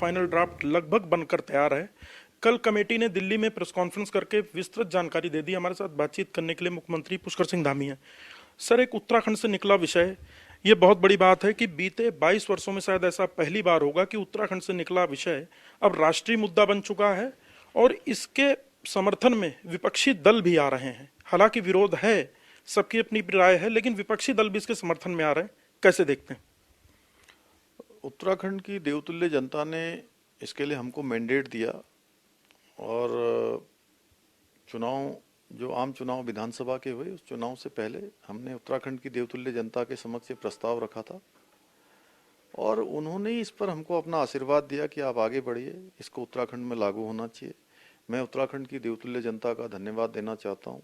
Final draft लगभग बनकर तैयार है। कल कमेटी ने दिल्ली में प्रेस कॉन्फ्रेंस करके विस्तृत जानकारी दे दी। हमारे साथ बातचीत करने के लिए मुख्यमंत्री पुष्कर सिंह धामी हैं। सर, एक उत्तराखंड से निकला विषय, ये बहुत बड़ी बात है कि बीते 22 वर्षों में शायद ऐसा पहली बार होगा कि उत्तराखंड से निकला विषय अब राष्ट्रीय मुद्दा बन चुका है और इसके समर्थन में विपक्षी दल भी आ रहे हैं। हालांकि विरोध है, सबकी अपनी राय है, लेकिन विपक्षी दल भी इसके समर्थन में आ रहे हैं। कैसे देखते हैं? उत्तराखंड की देवतुल्य जनता ने इसके लिए हमको मैंडेट दिया और चुनाव जो आम चुनाव विधानसभा के हुए उस चुनाव से पहले हमने उत्तराखंड की देवतुल्य जनता के समक्ष प्रस्ताव रखा था और उन्होंने इस पर हमको अपना आशीर्वाद दिया कि आप आगे बढ़िए, इसको उत्तराखंड में लागू होना चाहिए। मैं उत्तराखंड की देवतुल्य जनता का धन्यवाद देना चाहता हूँ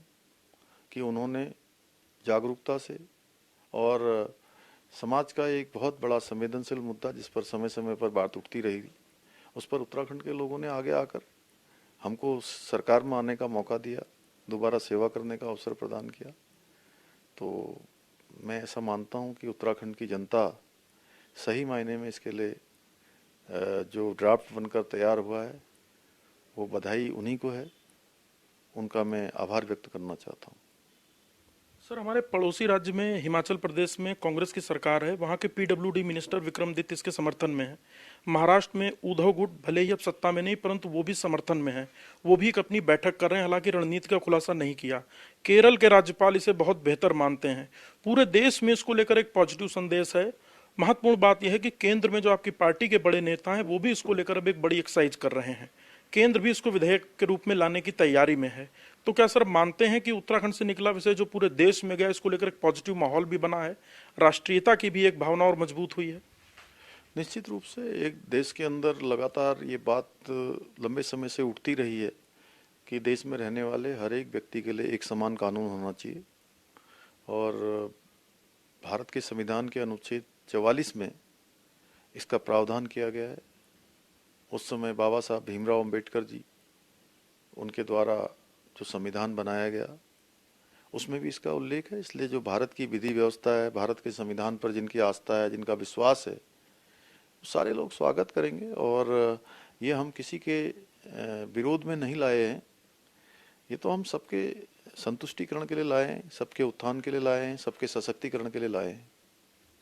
कि उन्होंने जागरूकता से और समाज का एक बहुत बड़ा संवेदनशील मुद्दा जिस पर समय समय पर बात उठती रही, उस पर उत्तराखंड के लोगों ने आगे आकर हमको सरकार में आने का मौका दिया, दोबारा सेवा करने का अवसर प्रदान किया। तो मैं ऐसा मानता हूं कि उत्तराखंड की जनता सही मायने में इसके लिए जो ड्राफ्ट बनकर तैयार हुआ है वो बधाई उन्हीं को है, उनका मैं आभार व्यक्त करना चाहता हूं। सर, हमारे पड़ोसी राज्य में हिमाचल प्रदेश में कांग्रेस की सरकार है। वहां के पीडब्ल्यूडी मिनिस्टर विक्रमादित्य इसके समर्थन में है। महाराष्ट्र में उद्धव गुट भले ही अब सत्ता में नहीं, परंतु वो भी समर्थन में है। वो भी एक अपनी बैठक कर रहे हैं, हालांकि रणनीति का खुलासा नहीं किया। केरल के राज्यपाल इसे बहुत बेहतर मानते हैं। पूरे देश में इसको लेकर एक पॉजिटिव संदेश है। महत्वपूर्ण बात यह है कि केंद्र में जो आपकी पार्टी के बड़े नेता हैं वो भी इसको लेकर अब एक बड़ी एक्सरसाइज कर रहे हैं। केंद्र भी इसको विधेयक के रूप में लाने की तैयारी में है। तो क्या सर मानते हैं कि उत्तराखंड से निकला विषय जो पूरे देश में गया, इसको लेकर एक पॉजिटिव माहौल भी बना है, राष्ट्रीयता की भी एक भावना और मजबूत हुई है? निश्चित रूप से एक देश के अंदर लगातार ये बात लंबे समय से उठती रही है कि देश में रहने वाले हर एक व्यक्ति के लिए एक समान कानून होना चाहिए और भारत के संविधान के अनुच्छेद 44 में इसका प्रावधान किया गया है। उस समय बाबा साहब भीमराव अंबेडकर जी, उनके द्वारा जो संविधान बनाया गया उसमें भी इसका उल्लेख है। इसलिए जो भारत की विधि व्यवस्था है, भारत के संविधान पर जिनकी आस्था है, जिनका विश्वास है, सारे लोग स्वागत करेंगे और ये हम किसी के विरोध में नहीं लाए हैं। ये तो हम सबके संतुष्टिकरण के लिए लाए हैं, सबके उत्थान के लिए लाए हैं, सबके सशक्तिकरण के लिए लाए हैं।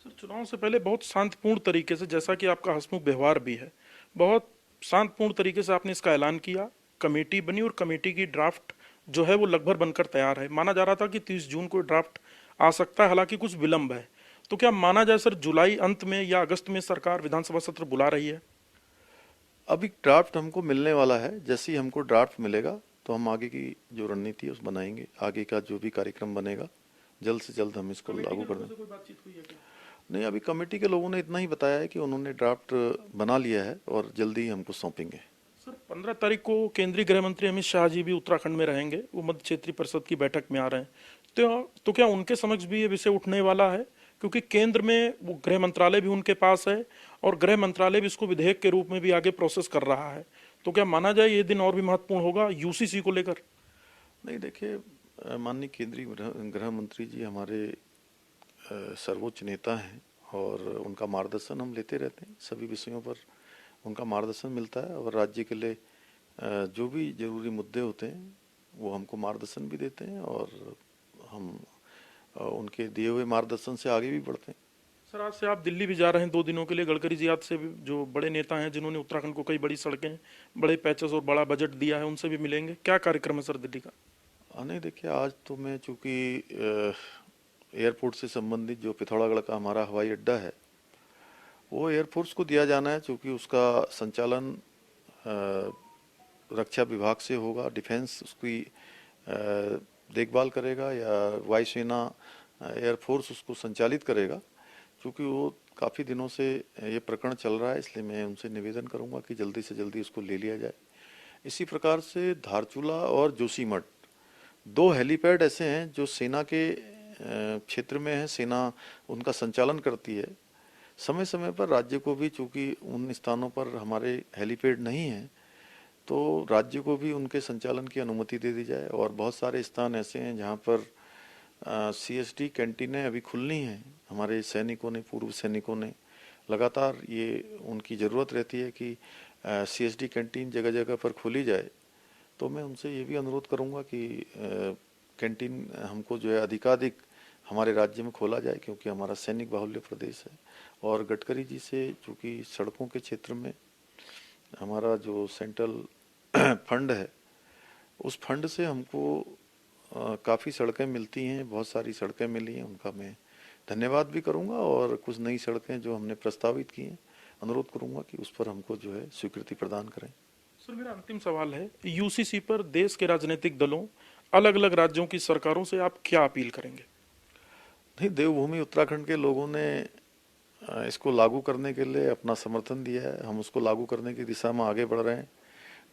सर, चुनाव से पहले बहुत शांतिपूर्ण तरीके से, जैसा कि आपका हंसमुख व्यवहार भी है, बहुत शांतिपूर्ण तरीके से आपने इसका ऐलान किया। कमेटी बनी और कमेटी की ड्राफ्ट जो है वो लगभग बनकर तैयार है। माना जा रहा था कि 30 जून को ड्राफ्ट आ सकता है, हालांकि कुछ विलंब है। तो क्या माना जाए सर, जुलाई अंत में या अगस्त में सरकार विधानसभा सत्र बुला रही है? अभी ड्राफ्ट हमको मिलने वाला है। जैसे ही हमको ड्राफ्ट मिलेगा तो हम आगे की जो रणनीति है उस बनाएंगे। आगे का जो भी कार्यक्रम बनेगा जल्द से जल्द हम इसको लागू कर देंगे। कोई बातचीत हुई है क्या? नहीं, अभी कमेटी के लोगों ने इतना ही बताया है कि उन्होंने ड्राफ्ट बना लिया है और जल्दी ही हमको सौंपेंगे। सर, 15 तारीख को केंद्रीय गृह मंत्री अमित शाह जी भी उत्तराखंड में रहेंगे। वो मध्य क्षेत्रीय परिषद की बैठक में आ रहे हैं। तो क्या उनके समक्ष भी ये विषय उठने वाला है? क्योंकि केंद्र में वो गृह मंत्रालय भी उनके पास है और गृह मंत्रालय भी इसको विधेयक के रूप में भी आगे प्रोसेस कर रहा है। तो क्या माना जाए ये दिन और भी महत्वपूर्ण होगा यूसीसी को लेकर? नहीं, देखिए, माननीय केंद्रीय गृह मंत्री जी हमारे सर्वोच्च नेता हैं और उनका मार्गदर्शन हम लेते रहते हैं। सभी विषयों पर उनका मार्गदर्शन मिलता है और राज्य के लिए जो भी जरूरी मुद्दे होते हैं वो हमको मार्गदर्शन भी देते हैं और हम उनके दिए हुए मार्गदर्शन से आगे भी बढ़ते हैं। सर, आज से आप दिल्ली भी जा रहे हैं 2 दिनों के लिए। गडकरी जी आज से भी, जो बड़े नेता हैं जिन्होंने उत्तराखंड को कई बड़ी सड़कें, बड़े पैचेस और बड़ा बजट दिया है, उनसे भी मिलेंगे। क्या कार्यक्रम है सर दिल्ली का? नहीं, देखिए, आज तो मैं चूँकि एयरपोर्ट से संबंधित जो पिथौरागढ़ का हमारा हवाई अड्डा है वो एयरफोर्स को दिया जाना है, क्योंकि उसका संचालन रक्षा विभाग से होगा। डिफेंस उसकी देखभाल करेगा या वायुसेना एयरफोर्स उसको संचालित करेगा। क्योंकि वो काफ़ी दिनों से ये प्रकरण चल रहा है, इसलिए मैं उनसे निवेदन करूंगा कि जल्दी से जल्दी उसको ले लिया जाए। इसी प्रकार से धारचूला और जोशीमठ 2 हेलीपैड ऐसे हैं जो सेना के क्षेत्र में है। सेना उनका संचालन करती है। समय समय पर राज्य को भी, चूंकि उन स्थानों पर हमारे हेलीपैड नहीं है, तो राज्य को भी उनके संचालन की अनुमति दे दी जाए। और बहुत सारे स्थान ऐसे हैं जहां पर सीएसडी कैंटीनें अभी खुलनी हैं। हमारे सैनिकों ने, पूर्व सैनिकों ने लगातार ये उनकी ज़रूरत रहती है कि CSD कैंटीन जगह जगह पर खोली जाए, तो मैं उनसे ये भी अनुरोध करूंगा कि कैंटीन हमको जो है अधिकाधिक हमारे राज्य में खोला जाए, क्योंकि हमारा सैनिक बाहुल्य प्रदेश है। और गडकरी जी से चूँकि सड़कों के क्षेत्र में हमारा जो सेंट्रल फंड है, उस फंड से हमको काफ़ी सड़कें मिलती हैं, बहुत सारी सड़कें मिली हैं, उनका मैं धन्यवाद भी करूंगा। और कुछ नई सड़कें जो हमने प्रस्तावित की हैं, अनुरोध करूंगा कि उस पर हमको जो है स्वीकृति प्रदान करें। सर, मेरा अंतिम सवाल है, यूसीसी पर देश के राजनीतिक दलों, अलग अलग राज्यों की सरकारों से आप क्या अपील करेंगे? नहीं, देवभूमि उत्तराखंड के लोगों ने इसको लागू करने के लिए अपना समर्थन दिया है। हम उसको लागू करने की दिशा में आगे बढ़ रहे हैं।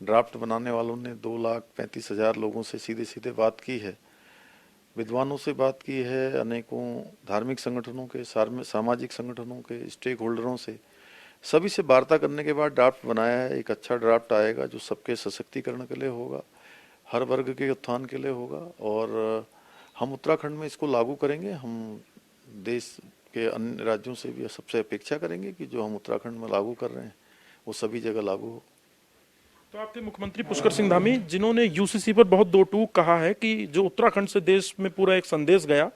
ड्राफ्ट बनाने वालों ने 2,35,000 लोगों से सीधे सीधे बात की है, विद्वानों से बात की है, अनेकों धार्मिक संगठनों के, सामाजिक संगठनों के, स्टेक होल्डरों से, सभी से वार्ता करने के बाद ड्राफ्ट बनाया है। एक अच्छा ड्राफ्ट आएगा जो सबके सशक्तिकरण के लिए होगा, हर वर्ग के उत्थान के लिए होगा, और हम उत्तराखंड में इसको लागू करेंगे। हम देश के अन्य राज्यों से भी सबसे अपेक्षा करेंगे कि जो हम उत्तराखंड में लागू कर रहे हैं वो सभी जगह लागू हो। तो आपके मुख्यमंत्री पुष्कर सिंह धामी, जिन्होंने यूसीसी पर बहुत दो टूक कहा है कि जो उत्तराखंड से देश में पूरा एक संदेश गया,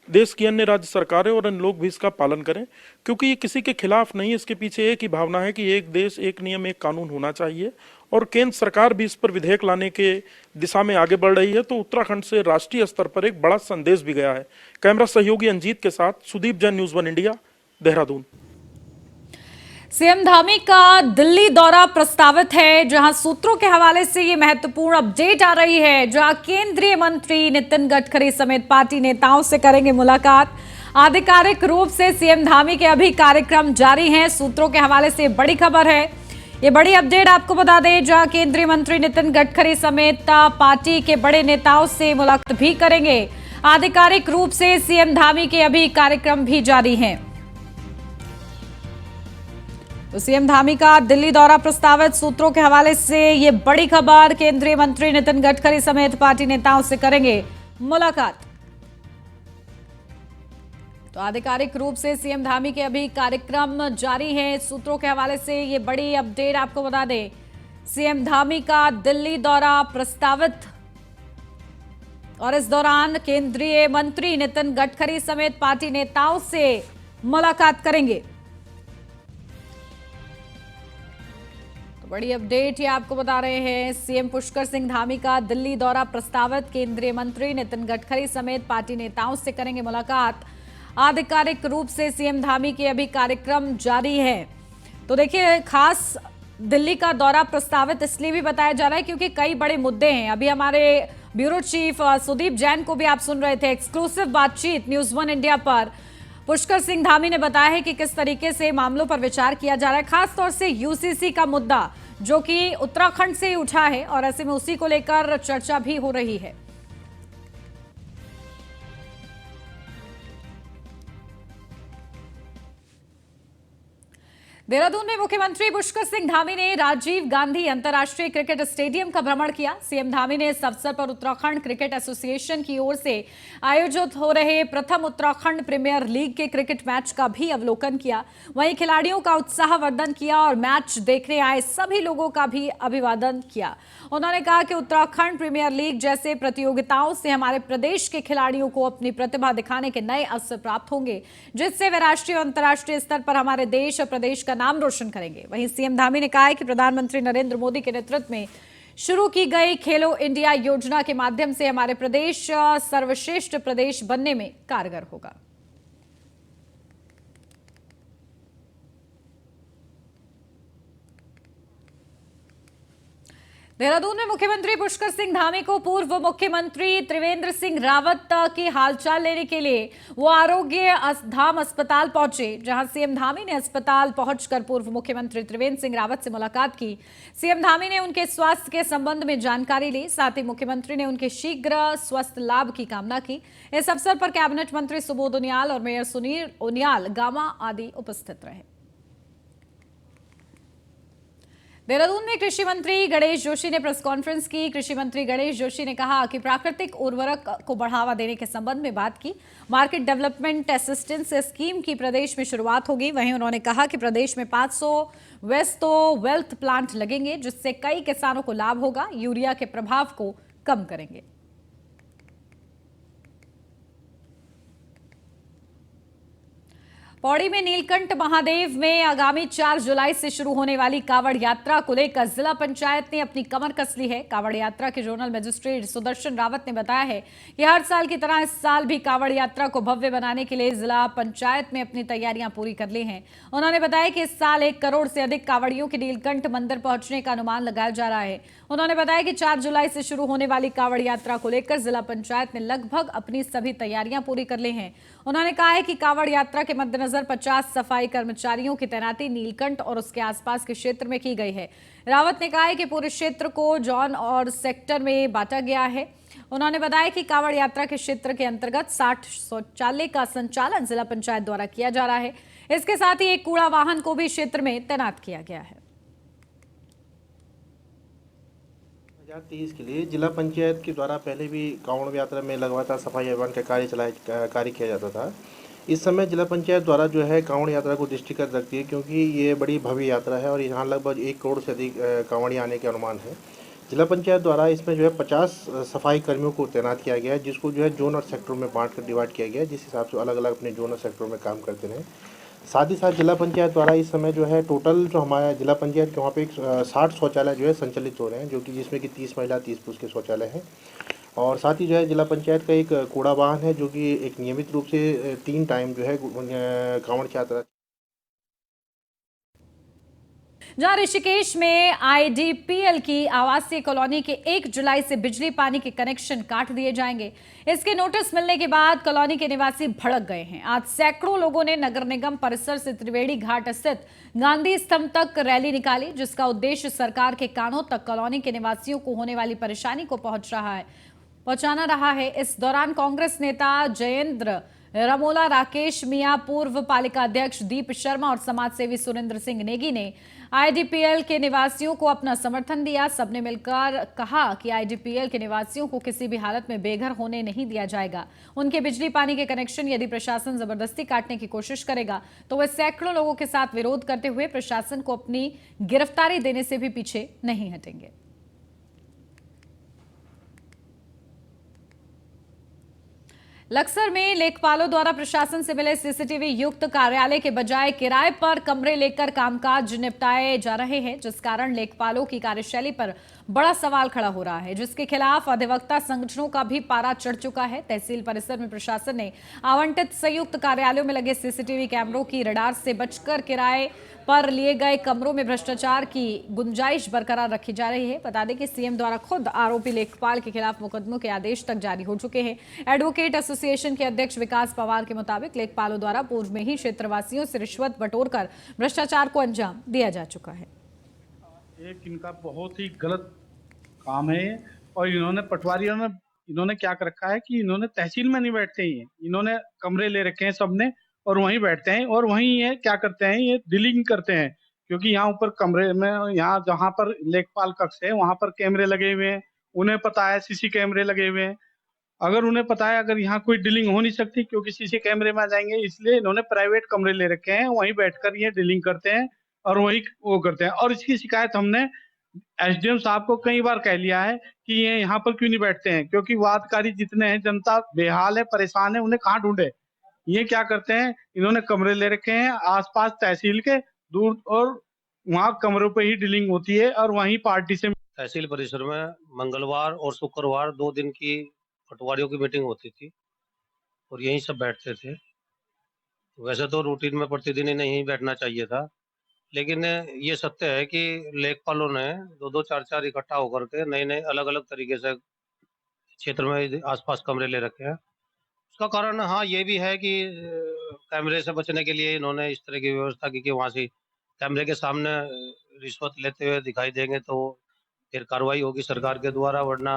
देश की अन्य राज्य सरकारें और अन्य लोग भी इसका पालन करें, क्योंकि ये किसी के खिलाफ नहीं है। इसके पीछे एक ही भावना है कि एक देश, एक नियम, एक कानून होना चाहिए, और केंद्र सरकार भी इस पर विधेयक लाने के दिशा में आगे बढ़ रही है। तो उत्तराखंड से राष्ट्रीय स्तर पर एक बड़ा संदेश भी गया है। कैमरा सहयोगी अंजीत के साथ Sudeep Jain, news 1 India, Dehradun. CM Dhami का दिल्ली दौरा प्रस्तावित है, जहां सूत्रों के हवाले से ये महत्वपूर्ण अपडेट आ रही है, जहां केंद्रीय मंत्री नितिन गडकरी समेत पार्टी नेताओं से करेंगे मुलाकात। आधिकारिक रूप से सीएम धामी के अभी कार्यक्रम जारी हैं। सूत्रों के हवाले से बड़ी खबर है, ये बड़ी अपडेट आपको बता दें, जहां केंद्रीय मंत्री नितिन गडकरी समेत पार्टी के बड़े नेताओं से मुलाकात भी करेंगे। आधिकारिक रूप से सीएम धामी के अभी कार्यक्रम भी जारी हैं। तो सीएम धामी का दिल्ली दौरा प्रस्तावित, सूत्रों के हवाले से ये बड़ी खबर, केंद्रीय मंत्री नितिन गडकरी समेत पार्टी नेताओं से करेंगे मुलाकात। तो आधिकारिक रूप से सीएम धामी के अभी कार्यक्रम जारी हैं। सूत्रों के हवाले से ये बड़ी अपडेट आपको बता दें, सीएम धामी का दिल्ली दौरा प्रस्तावित, और इस दौरान केंद्रीय मंत्री नितिन गडकरी समेत पार्टी नेताओं से मुलाकात करेंगे। बड़ी अपडेट ये आपको बता रहे हैं, सीएम पुष्कर सिंह धामी का दिल्ली दौरा प्रस्तावित, केंद्रीय मंत्री नितिन गडकरी समेत पार्टी नेताओं से करेंगे मुलाकात। आधिकारिक रूप से सीएम धामी के अभी कार्यक्रम जारी है। तो देखिए, खास दिल्ली का दौरा प्रस्तावित इसलिए भी बताया जा रहा है क्योंकि कई बड़े मुद्दे हैं। अभी हमारे ब्यूरो चीफ सुदीप जैन को भी आप सुन रहे थे, एक्सक्लूसिव बातचीत न्यूज़ 1 इंडिया पर। पुष्कर सिंह धामी ने बताया है कि किस तरीके से मामलों पर विचार किया जा रहा है, खासतौर से यूसीसी का मुद्दा जो कि उत्तराखंड से ही उठा है, और ऐसे में उसी को लेकर चर्चा भी हो रही है। देहरादून में मुख्यमंत्री पुष्कर सिंह धामी ने राजीव गांधी अंतर्राष्ट्रीय क्रिकेट स्टेडियम का भ्रमण किया। सीएम धामी ने इस अवसर पर उत्तराखंड क्रिकेट एसोसिएशन की ओर से आयोजित हो रहे प्रथम उत्तराखंड प्रीमियर लीग के क्रिकेट मैच का भी अवलोकन किया। वहीं खिलाड़ियों का उत्साहवर्धन किया और मैच देखने आए सभी लोगों का भी अभिवादन किया। उन्होंने कहा कि उत्तराखंड प्रीमियर लीग जैसे प्रतियोगिताओं से हमारे प्रदेश के खिलाड़ियों को अपनी प्रतिभा दिखाने के नए अवसर प्राप्त होंगे, जिससे वे राष्ट्रीय और अंतर्राष्ट्रीय स्तर पर हमारे देश और प्रदेश का नाम रोशन करेंगे। वहीं सीएम धामी ने कहा है कि प्रधानमंत्री नरेंद्र मोदी के नेतृत्व में शुरू की गई खेलो इंडिया योजना के माध्यम से हमारे प्रदेश सर्वश्रेष्ठ प्रदेश बनने में कारगर होगा। देहरादून में मुख्यमंत्री पुष्कर सिंह धामी को पूर्व मुख्यमंत्री त्रिवेंद्र सिंह रावत की हालचाल लेने के लिए वो आरोग्य धाम अस्पताल पहुंचे, जहां सीएम धामी ने अस्पताल पहुंचकर पूर्व मुख्यमंत्री त्रिवेंद्र सिंह रावत से मुलाकात की। सीएम धामी ने उनके स्वास्थ्य के संबंध में जानकारी ली, साथ ही मुख्यमंत्री ने उनके शीघ्र स्वस्थ लाभ की कामना की। इस अवसर पर कैबिनेट मंत्री सुबोध उनियाल और मेयर सुनील उनियाल गामा आदि उपस्थित रहे। देहरादून में कृषि मंत्री गणेश जोशी ने प्रेस कॉन्फ्रेंस की। कृषि मंत्री गणेश जोशी ने कहा कि प्राकृतिक उर्वरक को बढ़ावा देने के संबंध में बात की। मार्केट डेवलपमेंट असिस्टेंस स्कीम की प्रदेश में शुरुआत होगी। वहीं उन्होंने कहा कि प्रदेश में 500 वेस्ट प्लांट लगेंगे, जिससे कई किसानों को लाभ होगा। यूरिया के प्रभाव को कम करेंगे। पौड़ी में नीलकंठ महादेव में आगामी 4 जुलाई से शुरू होने वाली कावड़ यात्रा को लेकर जिला पंचायत ने अपनी कमर कस ली है। कावड़ यात्रा के जोनल मजिस्ट्रेट सुदर्शन रावत ने बताया है कि हर साल की तरह इस साल भी कावड़ यात्रा को भव्य बनाने के लिए जिला पंचायत में अपनी तैयारियां पूरी कर ली हैं। उन्होंने बताया कि इस साल 1 करोड़ से अधिक कावड़ियों के नीलकंठ मंदिर पहुंचने का अनुमान लगाया जा रहा है। उन्होंने बताया कि 4 जुलाई से शुरू होने वाली कावड़ यात्रा को लेकर जिला पंचायत ने लगभग अपनी सभी तैयारियां पूरी कर ली हैं। उन्होंने कहा है कि कावड़ यात्रा के मद्देनजर 50 सफाई कर्मचारियों की तैनाती नीलकंठ और उसके आसपास के क्षेत्र में की गई है। रावत ने कहा है कि पूरे क्षेत्र को जोन और सेक्टर में बांटा गया है। उन्होंने बताया कि कावड़ यात्रा के क्षेत्र के अंतर्गत 60 शौचालय का संचालन जिला पंचायत द्वारा किया जा रहा है। इसके साथ ही एक कूड़ा वाहन को भी क्षेत्र में तैनात किया गया है। 2030 के लिए जिला पंचायत के द्वारा पहले भी कांवड़ यात्रा में लगातार सफाई अभियान का कार्य किया जाता था। इस समय जिला पंचायत द्वारा जो है कांवड़ यात्रा को दृष्टिगत रखती है, क्योंकि ये बड़ी भव्य यात्रा है और यहाँ लगभग 1 करोड़ से अधिक कांवड़ियाँ आने के अनुमान है। जिला पंचायत द्वारा इसमें जो है 50 सफाई कर्मियों को तैनात किया गया है, जिसको जो है जोन और सेक्टरों में बांट कर डिवाइड किया गया है, जिस हिसाब से अलग अलग अपने जोन और सेक्टरों में काम करते रहें। साथ ही साथ जिला पंचायत द्वारा इस समय जो है टोटल जो हमारा जिला पंचायत के वहाँ पे 60 शौचालय जो है संचालित हो रहे हैं, जो कि जिसमें कि 30 महिला 30 पुरुष के शौचालय हैं। और साथ ही जो है जिला पंचायत का एक कूड़ा वाहन है, जो कि एक नियमित रूप से 3 टाइम जो है कांवड़ यात्रा। जहां ऋषिकेश में आईडीपीएल की आवासीय कॉलोनी के 1 जुलाई से बिजली पानी के कनेक्शन काट दिए जाएंगे। इसके नोटिस मिलने के बाद कॉलोनी के निवासी भड़क गए हैं। आज सैकड़ों लोगों ने नगर निगम परिसर से त्रिवेणी घाट स्थित गांधी स्तंभ तक रैली निकाली, जिसका उद्देश्य सरकार के कानों तक कॉलोनी के निवासियों को होने वाली परेशानी को पहुंचाना रहा है। इस दौरान कांग्रेस नेता जयेंद्र रमोला, राकेश मिया, पूर्व पालिका अध्यक्ष दीप शर्मा और समाजसेवी सुरेंद्र सिंह नेगी ने आईडीपीएल के निवासियों को अपना समर्थन दिया। सबने मिलकर कहा कि आईडीपीएल के निवासियों को किसी भी हालत में बेघर होने नहीं दिया जाएगा। उनके बिजली पानी के कनेक्शन यदि प्रशासन जबरदस्ती काटने की कोशिश करेगा तो वे सैकड़ों लोगों के साथ विरोध करते हुए प्रशासन को अपनी गिरफ्तारी देने से भी पीछे नहीं हटेंगे। लक्सर में लेखपालों द्वारा प्रशासन से मिले सीसीटीवी युक्त कार्यालय के बजाय किराए पर कमरे लेकर कामकाज निपटाए जा रहे हैं, जिस कारण लेखपालों की कार्यशैली पर बड़ा सवाल खड़ा हो रहा है, जिसके खिलाफ अधिवक्ता संगठनों का भी पारा चढ़ चुका है। तहसील परिसर में प्रशासन ने आवंटित संयुक्त कार्यालयों में लगे सीसीटीवी कैमरों की रडार से बचकर किराए पर लिए गए कमरों में भ्रष्टाचार की गुंजाइश बरकरार रखी जा रही है। बता दें कि सीएम द्वारा खुद आरोपी लेखपाल के खिलाफ मुकदमों के आदेश तक जारी हो चुके हैं। एडवोकेट एसोसिएशन के अध्यक्ष विकास पवार के मुताबिक लेखपालों द्वारा पूर्व में ही क्षेत्रवासियों से रिश्वत बटोरकर भ्रष्टाचार को अंजाम दिया जा चुका है। एक इनका बहुत ही गलत काम है और पटवारियों ने इन्होंने क्या कर रखा है कि इन्होंने तहसील में नहीं बैठते ही हैं, इन्होंने कमरे ले रखे हैं सबने और वहीं बैठते हैं और वहीं ये क्या करते हैं, ये डीलिंग करते हैं। क्योंकि यहाँ ऊपर कमरे में, यहाँ जहाँ पर लेखपाल कक्ष है वहां पर कैमरे लगे हुए हैं, उन्हें पता है सीसी कैमरे लगे हुए हैं। अगर उन्हें पता है अगर यहाँ कोई डीलिंग हो नहीं सकती क्योंकि सीसी कैमरे में आ जाएंगे, इसलिए इन्होंने प्राइवेट कमरे ले रखे हैं, वहीं बैठकर ये डीलिंग करते हैं और वही वो करते हैं। और इसकी शिकायत हमने एसडीएम साहब को कई बार कह लिया है कि ये यहाँ पर क्यों नहीं बैठते हैं, क्योंकि वादकारी जितने हैं, जनता बेहाल है, परेशान है, उन्हें कहाँ ढूंढे। ये क्या करते हैं, इन्होंने कमरे ले रखे हैं आसपास तहसील के दूर और वहां कमरों पे ही डीलिंग होती है और वहीं पार्टी से। तहसील परिसर में मंगलवार और शुक्रवार 2 दिन की पटवारियों की मीटिंग होती थी और यहीं सब बैठते थे। वैसे तो रूटीन में प्रतिदिन इन्हें यहीं बैठना चाहिए था, लेकिन ये सत्य है कि लेखपालों ने 2-2, 4-4 इकट्ठा होकर के नए अलग अलग तरीके से क्षेत्र में आसपास कमरे ले रखे हैं। उसका कारण हाँ ये भी है कि कैमरे से बचने के लिए इन्होंने इस तरह की व्यवस्था की कि वहां से कैमरे के सामने रिश्वत लेते हुए दिखाई देंगे तो फिर कार्रवाई होगी सरकार के द्वारा, वरना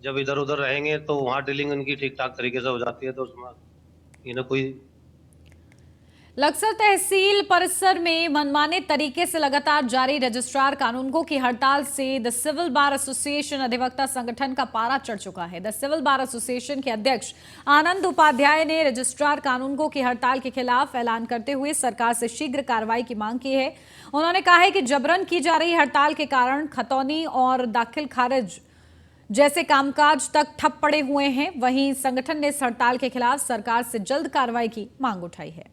जब इधर उधर रहेंगे तो वहाँ डीलिंग इनकी ठीक ठाक तरीके से हो जाती है, तो उसमें इन्हें कोई। लक्सर तहसील परिसर में मनमाने तरीके से लगातार जारी रजिस्ट्रार कानूनगो की हड़ताल से द सिविल बार एसोसिएशन अधिवक्ता संगठन का पारा चढ़ चुका है। द सिविल बार एसोसिएशन के अध्यक्ष आनंद उपाध्याय ने रजिस्ट्रार कानूनगो की हड़ताल के खिलाफ ऐलान करते हुए सरकार से शीघ्र कार्रवाई की मांग की है। उन्होंने कहा है कि जबरन की जा रही हड़ताल के कारण खतौनी और दाखिल खारिज जैसे कामकाज तक ठप पड़े हुए हैं। वहीं संगठन ने इस हड़ताल के खिलाफ सरकार से जल्द कार्रवाई की मांग उठाई है।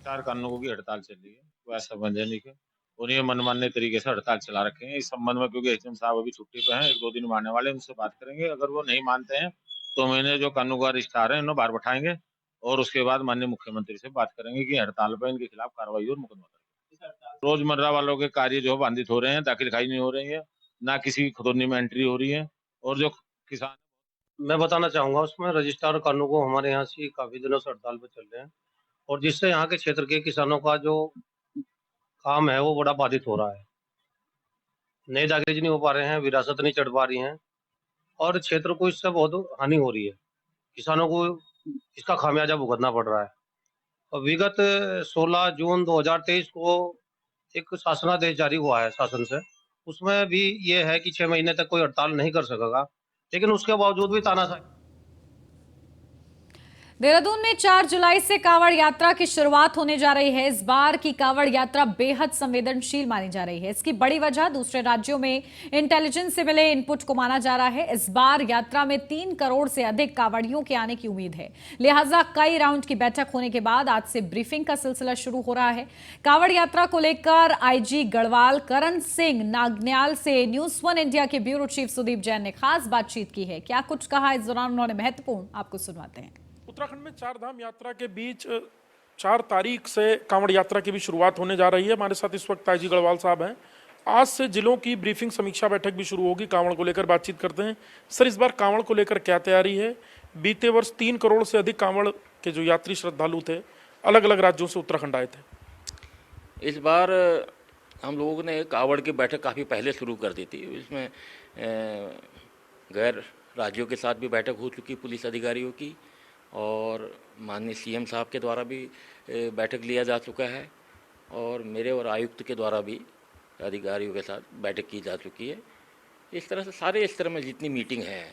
चार कानूनों की हड़ताल चल रही है, वह संवैधानिक है। उन्हें मनमाने तरीके से हड़ताल चला रखे हैं। इस संबंध में क्योंकि एचएम साहब अभी छुट्टी पे हैं, 1-2 दिन में आने वाले, उनसे बात करेंगे। अगर वो नहीं मानते हैं तो मैंने जो कानूनगो रजिस्ट्रार है उन्हें बाहर बैठाएंगे और उसके बाद माननीय मुख्यमंत्री से बात करेंगे कि हड़ताल पर इनके खिलाफ कार्रवाई और मुकदमा करेंगे। रोजमर्रा वालों के कार्य जो बाधित हो रहे हैं, दाखिल खाई नहीं हो रही है, ना किसी की खतौनी में एंट्री हो रही है। और जो किसान, मैं बताना चाहूंगा उसमें रजिस्ट्रार कानूनगो हमारे यहाँ से काफी दिनों से हड़ताल पे चल रहे हैं और जिससे यहाँ के क्षेत्र के किसानों का जो काम है वो बड़ा बाधित हो रहा है। नए दाखिल नहीं हो पा रहे हैं, विरासत नहीं चढ़ पा रही हैं और क्षेत्र को इससे बहुत हानि हो रही है। किसानों को इसका खामियाजा भुगतना पड़ रहा है। और विगत 16 जून 2023 को एक शासनादेश जारी हुआ है शासन से, उसमें भी ये है कि 6 महीने तक कोई हड़ताल नहीं कर सकेगा, लेकिन उसके बावजूद भी तानाशाही। देहरादून में 4 जुलाई से कांवड़ यात्रा की शुरुआत होने जा रही है। इस बार की कांवड़ यात्रा बेहद संवेदनशील मानी जा रही है। इसकी बड़ी वजह दूसरे राज्यों में इंटेलिजेंस से मिले इनपुट को माना जा रहा है। इस बार यात्रा में 3 करोड़ से अधिक कांवड़ियों के आने की उम्मीद है। लिहाजा कई राउंड की बैठक होने के बाद आज से ब्रीफिंग का सिलसिला शुरू हो रहा है। कांवड़ यात्रा को लेकर आईजी गढ़वाल करण सिंह नागन्याल से न्यूज 1 इंडिया के ब्यूरो चीफ सुदीप जैन ने खास बातचीत की है। क्या कुछ कहा इस दौरान उन्होंने, महत्वपूर्ण, आपको सुनवाते हैं। उत्तराखंड में 4 धाम यात्रा के बीच 4 तारीख से कांवड़ यात्रा की भी शुरुआत होने जा रही है। हमारे साथ इस वक्त आईजी गढ़वाल साहब हैं। आज से जिलों की ब्रीफिंग समीक्षा बैठक भी शुरू होगी। कांवड़ को लेकर बातचीत करते हैं। सर, इस बार कांवड़ को लेकर क्या तैयारी है? बीते वर्ष 3 करोड़ से अधिक कांवड़ के जो यात्री श्रद्धालु थे अलग अलग राज्यों से उत्तराखंड आए थे। इस बार हम लोगों ने कांवड़ की बैठक काफ़ी पहले शुरू कर दी थी। इसमें गैर राज्यों के साथ भी बैठक हो चुकी, पुलिस अधिकारियों की, और माननीय सीएम साहब के द्वारा भी बैठक लिया जा चुका है और मेरे और आयुक्त के द्वारा भी अधिकारियों के साथ बैठक की जा चुकी है। इस तरह से सारे स्तर में जितनी मीटिंग है,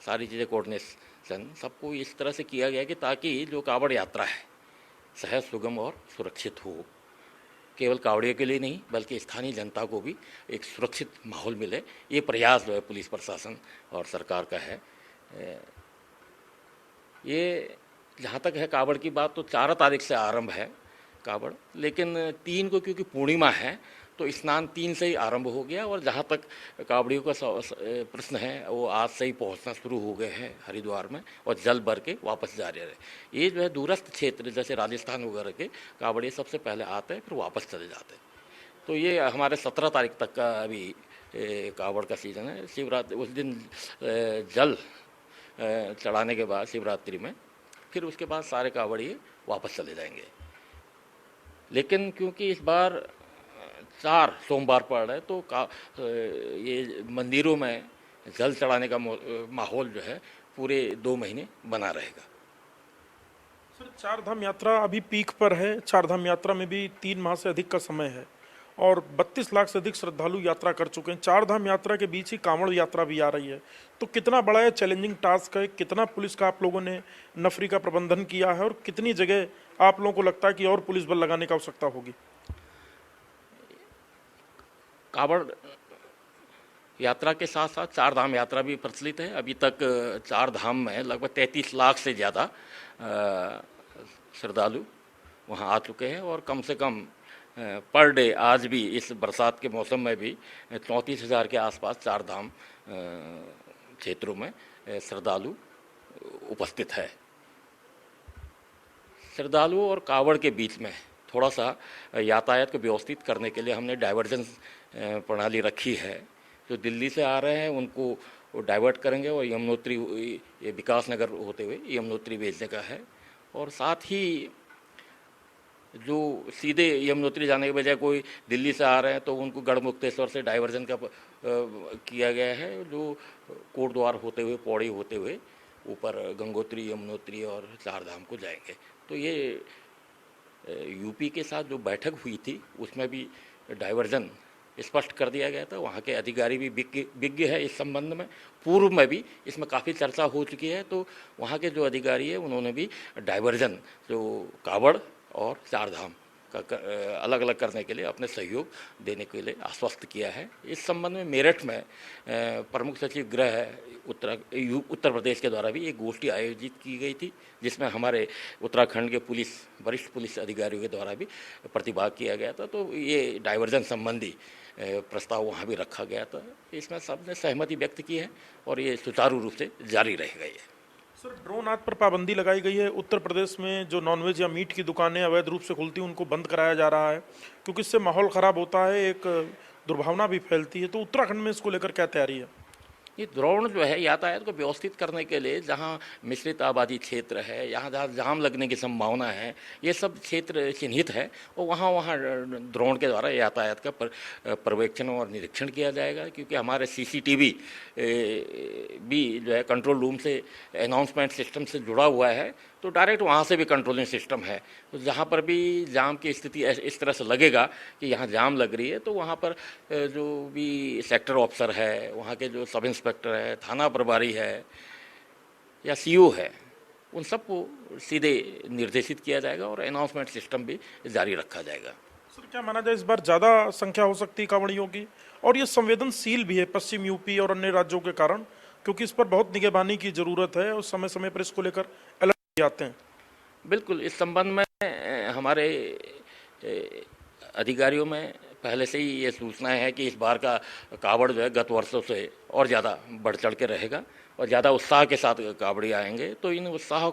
सारी चीज़ें कोऑर्डिनेशन सबको इस तरह से किया गया कि ताकि जो कांवड़ यात्रा है सहज, सुगम और सुरक्षित हो। केवल कांवड़ियों के लिए नहीं बल्कि स्थानीय जनता को भी एक सुरक्षित माहौल मिले, ये प्रयास जो है पुलिस प्रशासन और सरकार का है। ये जहाँ तक है कांवड़ की बात, तो 4 तारीख से आरंभ है कांवड़, लेकिन 3 को क्योंकि पूर्णिमा है तो स्नान 3 से ही आरंभ हो गया। और जहाँ तक कांवड़ियों का प्रश्न है वो आज से ही पहुँचना शुरू हो गए हैं हरिद्वार में और जल भर के वापस जा रहे हैं। ये जो है दूरस्थ क्षेत्र जैसे राजस्थान वगैरह के कांवड़िए सबसे पहले आते हैं फिर वापस चले जाते हैं। तो ये हमारे 17 तारीख तक का अभी कांवड़ का सीज़न है। शिवरात्रि उस दिन जल चढ़ाने के बाद शिवरात्रि में फिर उसके बाद सारे कांवड़िए वापस चले जाएंगे। लेकिन क्योंकि इस बार 4 सोमवार पड़ रहे हैं तो ये मंदिरों में जल चढ़ाने का माहौल जो है पूरे 2 महीने बना रहेगा। सर, 4 धाम यात्रा अभी पीक पर है। 4 धाम यात्रा में भी 3 माह से अधिक का समय है और 32 लाख से अधिक श्रद्धालु यात्रा कर चुके हैं। 4 धाम यात्रा के बीच ही कांवड़ यात्रा भी आ रही है, तो कितना बड़ा है चैलेंजिंग टास्क है? कितना पुलिस का आप लोगों ने नफरी का प्रबंधन किया है और कितनी जगह आप लोगों को लगता है कि और पुलिस बल लगाने की आवश्यकता होगी? कांवड़ यात्रा के साथ साथ 4 धाम यात्रा भी प्रचलित है। अभी तक 4 धाम में लगभग 33 लाख से ज़्यादा श्रद्धालु वहाँ आ चुके हैं और कम से कम पर डे आज भी इस बरसात के मौसम में भी 34,000 के आसपास 4 धाम क्षेत्रों में श्रद्धालु उपस्थित है। श्रद्धालुओं और कांवड़ के बीच में थोड़ा सा यातायात को व्यवस्थित करने के लिए हमने डाइवर्जन प्रणाली रखी है। जो दिल्ली से आ रहे हैं उनको डाइवर्ट करेंगे और यमुनोत्री, ये विकास नगर होते हुए यमुनोत्री भेजने का है। और साथ ही जो सीधे यमुनोत्री जाने के बजाय कोई दिल्ली से आ रहे हैं तो उनको गढ़मुक्तेश्वर से डाइवर्जन का किया गया है, जो कोटद्वार होते हुए, पौड़ी होते हुए ऊपर गंगोत्री, यमुनोत्री और 4 धाम को जाएंगे। तो ये यूपी के साथ जो बैठक हुई थी उसमें भी डाइवर्जन स्पष्ट कर दिया गया था। वहाँ के अधिकारी भी विज्ञ है इस संबंध में, पूर्व में भी इसमें काफ़ी चर्चा हो चुकी है। तो वहाँ के जो अधिकारी है उन्होंने भी डाइवर्जन जो कावड़ और चारधाम का अलग अलग करने के लिए अपने सहयोग देने के लिए आश्वस्त किया है। इस संबंध में मेरठ में प्रमुख सचिव गृह उत्तर प्रदेश के द्वारा भी एक गोष्ठी आयोजित की गई थी, जिसमें हमारे उत्तराखंड के वरिष्ठ पुलिस अधिकारियों के द्वारा भी प्रतिभाग किया गया था। तो ये डाइवर्जन संबंधी प्रस्ताव वहाँ भी रखा गया था। इसमें सबने सहमति व्यक्त की है और ये सुचारू रूप से जारी रह गई है। सर, ड्रोन आदि पर पाबंदी लगाई गई है। उत्तर प्रदेश में जो नॉनवेज या मीट की दुकानें अवैध रूप से खुलती हैं उनको बंद कराया जा रहा है, क्योंकि इससे माहौल ख़राब होता है, एक दुर्भावना भी फैलती है। तो उत्तराखंड में इसको लेकर क्या तैयारी है? ये ड्रोन जो है यातायात को व्यवस्थित करने के लिए जहाँ मिश्रित आबादी क्षेत्र है, यहाँ जहाँ जाम लगने की संभावना है, ये सब क्षेत्र चिन्हित है और वहाँ ड्रोन के द्वारा यातायात का पर्यवेक्षण और निरीक्षण किया जाएगा। क्योंकि हमारे सीसीटीवी भी जो है कंट्रोल रूम से अनाउंसमेंट सिस्टम से जुड़ा हुआ है, तो डायरेक्ट वहाँ से भी कंट्रोलिंग सिस्टम है। तो जहाँ पर भी जाम की स्थिति इस तरह से लगेगा कि यहाँ जाम लग रही है, तो वहाँ पर जो भी सेक्टर ऑफिसर है, वहाँ के जो सब इंस्पेक्टर है, थाना प्रभारी है या सीओ है, उन सबको सीधे निर्देशित किया जाएगा और अनाउंसमेंट सिस्टम भी जारी रखा जाएगा। सर, क्या माना जाए इस बार ज़्यादा संख्या हो सकती है कांवड़ियों की, और ये संवेदनशील भी है पश्चिम यूपी और अन्य राज्यों के कारण, क्योंकि इस पर बहुत निगरानी की ज़रूरत है और समय समय पर इसको लेकर अलर्ट आते हैं? बिल्कुल, इस संबंध में हमारे अधिकारियों में पहले से ही ये सूचना है कि इस बार का कावड़ जो है गत वर्षों से और ज़्यादा बढ़ चढ़ के रहेगा और ज़्यादा उत्साह के साथ कावड़ी आएंगे। तो इन उत्साह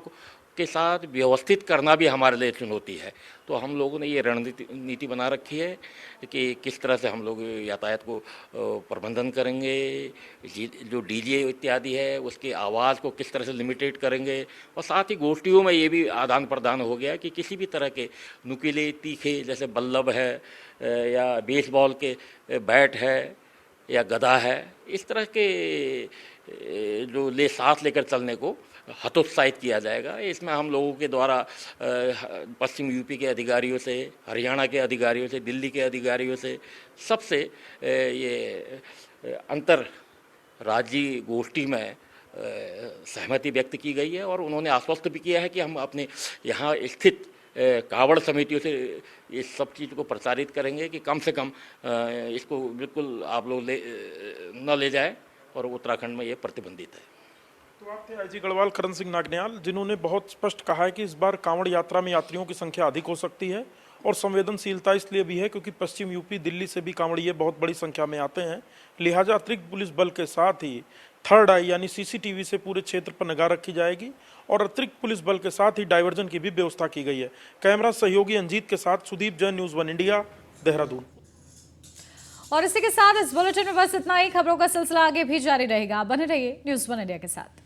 के साथ व्यवस्थित करना भी हमारे लिए चुनौती है। तो हम लोगों ने ये रणनीति बना रखी है कि किस तरह से हम लोग यातायात को प्रबंधन करेंगे, जो डीजे इत्यादि है उसकी आवाज़ को किस तरह से लिमिटेड करेंगे, और साथ ही गोष्ठियों में ये भी आदान प्रदान हो गया कि किसी भी तरह के नुकीले तीखे जैसे बल्लभ है या बेसबॉल के बैट है या गदा है, इस तरह के जो साथ लेकर चलने को हतोत्साहित किया जाएगा। इसमें हम लोगों के द्वारा पश्चिम यूपी के अधिकारियों से, हरियाणा के अधिकारियों से, दिल्ली के अधिकारियों से, सबसे ये अंतर राज्यीय गोष्ठी में सहमति व्यक्त की गई है और उन्होंने आश्वस्त भी किया है कि हम अपने यहाँ स्थित कावड़ समितियों से इस सब चीज़ को प्रचारित करेंगे कि कम से कम इसको बिल्कुल आप लोग न ले जाए, और उत्तराखंड में ये प्रतिबंधित है। तो आप थे आईजी गढ़वाल करण सिंह नागन्याल, जिन्होंने बहुत स्पष्ट कहा है कि इस बार कांवड़ यात्रा में यात्रियों की संख्या अधिक हो सकती है, और संवेदनशीलता इसलिए भी है क्योंकि पश्चिम यूपी, दिल्ली से भी कांवड़िये बहुत बड़ी संख्या में आते हैं। लिहाजा अतिरिक्त पुलिस बल के साथ ही थर्ड आई यानी सीसीटीवी से पूरे क्षेत्र पर निगाह रखी जाएगी और अतिरिक्त पुलिस बल के साथ ही डाइवर्जन की भी व्यवस्था की गई है। कैमरा सहयोगी अंजीत के साथ सुदीप जैन, न्यूज़ 1 इंडिया, देहरादून। और इसी के साथ इस बुलेटिन में बस इतना ही। खबरों का सिलसिला आगे भी जारी रहेगा। बने रहिए न्यूज़ 1 इंडिया के साथ।